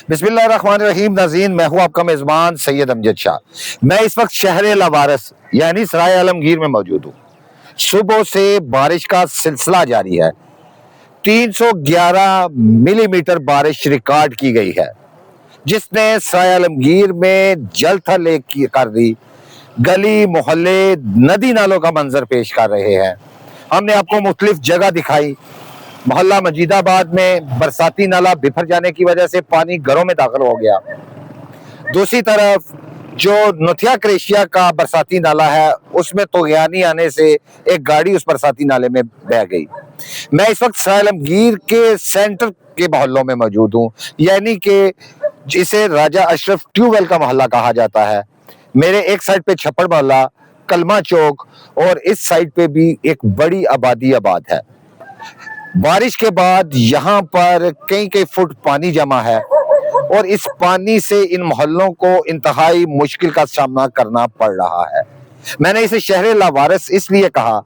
बिस्मिल्लाहिर्रहमानिर्रहीम। नाज़रीन, मैं हूँ आपका मेज़बान सैयद अमजद शाह। मैं इस वक्त शहर लावारिस यानी सराय आलमगीर में मौजूद हूँ। सुबह से बारिश का सिलसिला जारी है। 311 मिलीमीटर बारिश रिकॉर्ड की गई है, जिसने सराय आलमगीर में जल थल कर दी। गली मोहल्ले नदी नालों का मंजर पेश कर रहे हैं। हमने आपको मुख्तलिफ जगह दिखाई। मोहल्ला मजीदाबाद में बरसाती नाला बिफर जाने की वजह से पानी घरों में दाखिल हो गया। दूसरी तरफ जो नथिया क्रेशिया का बरसाती नाला है, उसमें तोगयानी आने से एक गाड़ी उस बरसाती नाले में बह गई। मैं इस वक्त सराय आलमगीर के सेंटर के मोहल्लों में मौजूद हूँ, यानी कि जिसे राजा अशरफ ट्यूबवेल का मोहल्ला कहा जाता है। मेरे एक साइड पे छप्पड़ मोहल्ला, कलमा चौक और इस साइड पे भी एक बड़ी आबादी आबाद है। बारिश के बाद यहाँ पर कई कई फुट पानी जमा है और इस पानी से इन मोहल्लों को इंतहाई मुश्किल का सामना करना पड़ रहा है। मैंने इसे शहर लावारिस इसलिए कहा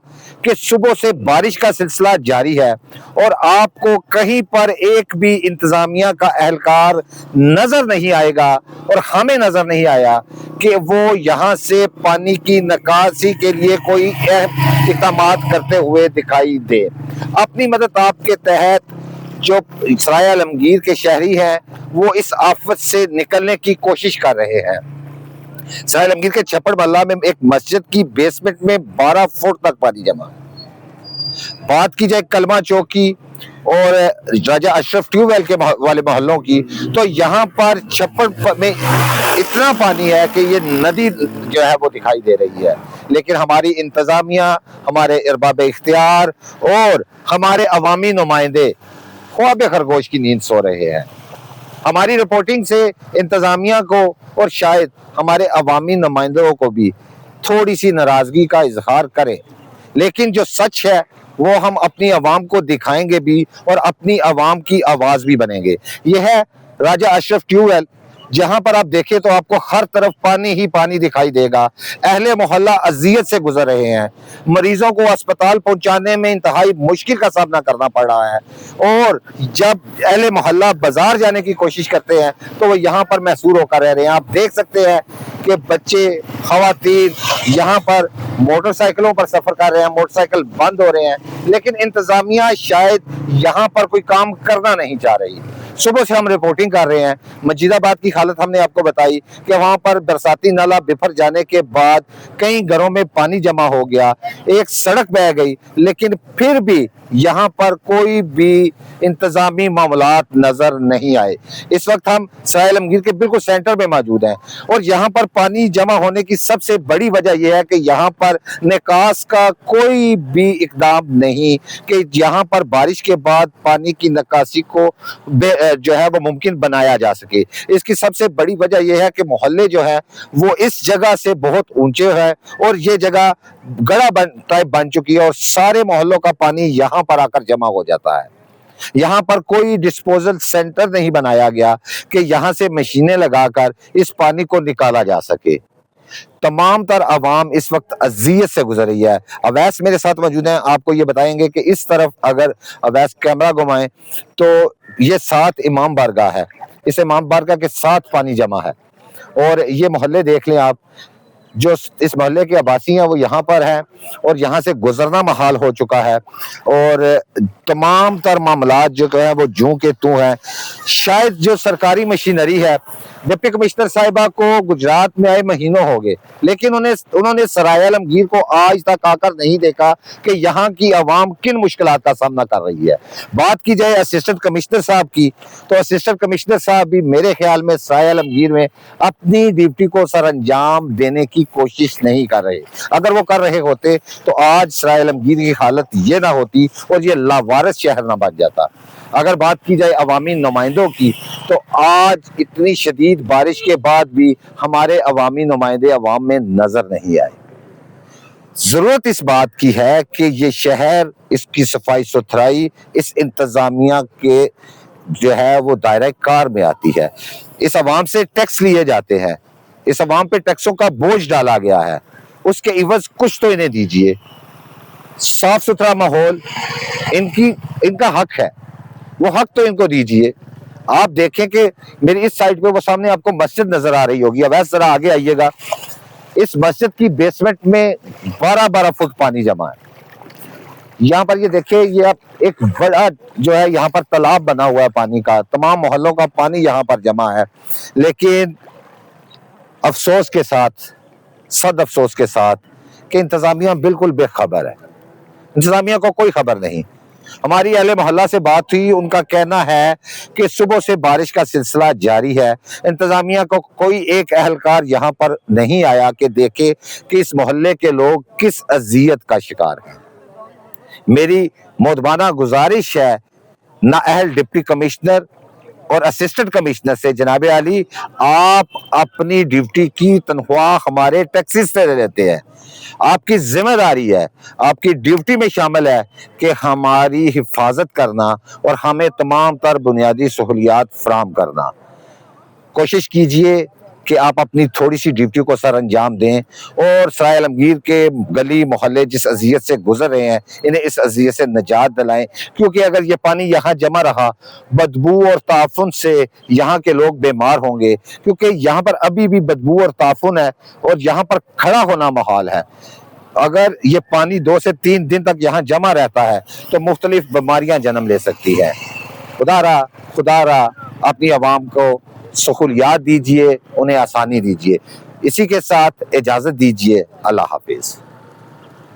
कि सुबह से बारिश का सिलसिला जारी है और आपको कहीं पर एक भी इंतजामिया का एहलकार नजर नहीं आएगा और हमें नजर नहीं आया कि वो यहाँ से पानी की निकासी के लिए कोई इक़दाम करते हुए दिखाई दे। अपनी मदद आपके तहत जो सराय आलमगीर के शहरी हैं, वो इस आफत से निकलने की कोशिश कर रहे हैं। सराय आलमगीर के छप्पड़ मोहल्ला में एक मस्जिद की बेसमेंट में 12 फुट तक पानी जमा। बात की जाए कलमा चौक की और राजा अशरफ ट्यूबवेल के वाले मोहल्लों की, तो यहाँ पर छप्पड़ में इतना पानी है कि ये नदी जो है वो दिखाई दे रही है। लेकिन हमारी इंतजामिया, हमारे अरबाब इख्तियार और हमारे अवामी नुमाइंदे ख्वाब खरगोश की नींद सो रहे हैं। हमारी रिपोर्टिंग से इंतजामिया को और शायद हमारे अवामी नुमाइंदों को भी थोड़ी सी नाराजगी का इजहार करें, लेकिन जो सच है वो हम अपनी आवाम को दिखाएंगे भी और अपनी आवाम की आवाज भी बनेंगे। यह है राजा अशरफ ट्यूबवेल, जहां पर आप देखें तो आपको हर तरफ पानी ही पानी दिखाई देगा। अहले मोहल्ला अजियत से गुजर रहे हैं। मरीजों को अस्पताल पहुंचाने में इंतहाई मुश्किल का सामना करना पड़ रहा है और जब अहले मोहल्ला बाजार जाने की कोशिश करते हैं तो वो यहाँ पर महसूर होकर रह रहे हैं। आप देख सकते हैं कि बच्चे, खवातीन यहाँ पर मोटरसाइकिलों पर सफर कर रहे हैं, मोटरसाइकिल बंद हो रहे हैं, लेकिन इंतजामिया शायद यहाँ पर कोई काम करना नहीं चाह रही। सुबह से हम रिपोर्टिंग कर रहे हैं। मजीदाबाद की हालत हमने आपको बताई कि वहां पर बरसाती नाला बिफर जाने के बाद कई घरों में पानी जमा हो गया, एक सड़क बह गई, लेकिन फिर भी यहाँ पर कोई भी इंतजामी मामलात नजर नहीं आए। इस वक्त हम सराय आलमगीर के बिल्कुल सेंटर में मौजूद हैं और यहाँ पर पानी जमा होने की सबसे बड़ी वजह यह है कि यहाँ पर निकास का कोई भी इकदाम नहीं कि यहाँ पर बारिश के बाद पानी की निकासी को जो है वो मुमकिन बनाया जा सके। इसकी सबसे बड़ी वजह यह है कि मोहल्ले जो है वो इस जगह से बहुत ऊंचे है और ये जगह गड़ा टाइप बन चुकी है और सारे मोहल्लों का पानी यहाँ पर आकर जमा हो जाता है। यहाँ पर कोई डिस्पोजल सेंटर नहीं बनाया गया कि यहाँ से मशीनें लगाकर इस पानी को निकाला जा सके। तमाम तर अवाम इस वक्त अजियत से गुजर रही है। अवैस मेरे साथ मौजूद हैं, आपको ये बताएंगे कि इस तरफ अगर अवैस कैमरा घुमाएं तो ये 7 इमाम बारगाह है। इस इमाम बारगाह के 7 पानी जमा है और ये मोहल्ले देख लें आप, जो इस मोहल्ले के आबासी हैं वो यहाँ पर हैं और यहाँ से गुजरना महाल हो चुका है और तमाम तर मामलात जो है वो जूं के तू हैं। शायद जो सरकारी मशीनरी है, डिप्टी कमिश्नर साहिबा को गुजरात में आए महीनों हो गए, लेकिन उन्होंने सराय आलमगीर को आज तक आकर नहीं देखा कि यहाँ की आवाम किन मुश्किलात का सामना कर रही है। बात की जाए असिस्टेंट कमिश्नर साहब की, तो असिस्टेंट कमिश्नर साहब भी मेरे ख्याल में सराय आलमगीर में अपनी ड्यूटी को सर अंजाम देने की कोशिश नहीं कर रहे। अगर वो कर रहे होते तो आज सराय आलमगीर की हालत ये ना होती और ये लावारिस शहर ना बन जाता। अगर बात की जाए अवामी नुमाइंदों की, तो आज इतनी शदीद बारिश के बाद भी हमारे अवामी नुमाइंदे अवाम में नजर नहीं आए। जरूरत इस बात की है कि ये शहर, इसकी सफाई सुथराई इस इंतजामिया के जो है वो दायरा कार में आती है। इस अवाम से टैक्स लिए जाते हैं, इस अवाम पे टैक्सों का बोझ डाला गया है, उसके इवज कुछ तो इन्हें दीजिए। साफ सुथरा माहौल इनका हक है, वो हक तो इनको दीजिए। آپ دیکھیں کہ میری اس سائڈ پہ وہ سامنے آپ کو مسجد نظر آ رہی ہوگی، اب ذرا آگے آئیے گا، اس مسجد کی بیسمنٹ میں 12 فٹ پانی جمع ہے۔ یہاں پر یہ دیکھیں، یہ ایک بڑا جو ہے یہاں پر تالاب بنا ہوا ہے پانی کا، تمام محلوں کا پانی یہاں پر جمع ہے، لیکن افسوس کے ساتھ، صد افسوس کے ساتھ کہ انتظامیہ بالکل بے خبر ہے، انتظامیہ کو کوئی خبر نہیں۔ ہماری اہل محلہ سے بات ہوئی، ان کا کہنا ہے کہ صبح سے بارش کا سلسلہ جاری ہے، انتظامیہ کو کوئی ایک اہلکار یہاں پر نہیں آیا کہ دیکھے کہ اس محلے کے لوگ کس اذیت کا شکار ہیں۔ میری مؤدبانہ گزارش ہے نااہل ڈپٹی کمشنر اور اسسٹنٹ کمشنر سے، جناب عالی آپ اپنی ڈیوٹی کی تنخواہ ہمارے ٹیکسز سے لیتے ہیں، آپ کی ذمہ داری ہے، آپ کی ڈیوٹی میں شامل ہے کہ ہماری حفاظت کرنا اور ہمیں تمام تر بنیادی سہولیات فراہم کرنا۔ کوشش کیجئے کہ آپ اپنی تھوڑی سی ڈیوٹی کو سر انجام دیں اور سرائے عالمگیر کے گلی محلے جس اذیت سے گزر رہے ہیں انہیں اس اذیت سے نجات دلائیں، کیونکہ اگر یہ پانی یہاں جمع رہا بدبو اور تعفن سے یہاں کے لوگ بیمار ہوں گے، کیونکہ یہاں پر ابھی بھی بدبو اور تعفن ہے اور یہاں پر کھڑا ہونا محال ہے۔ اگر یہ پانی 2 سے 3 دن تک یہاں جمع رہتا ہے تو مختلف بیماریاں جنم لے سکتی ہے۔ خدا را اپنی عوام کو سہولیات دیجئے، انہیں آسانی دیجئے۔ اسی کے ساتھ اجازت دیجئے، اللہ حافظ۔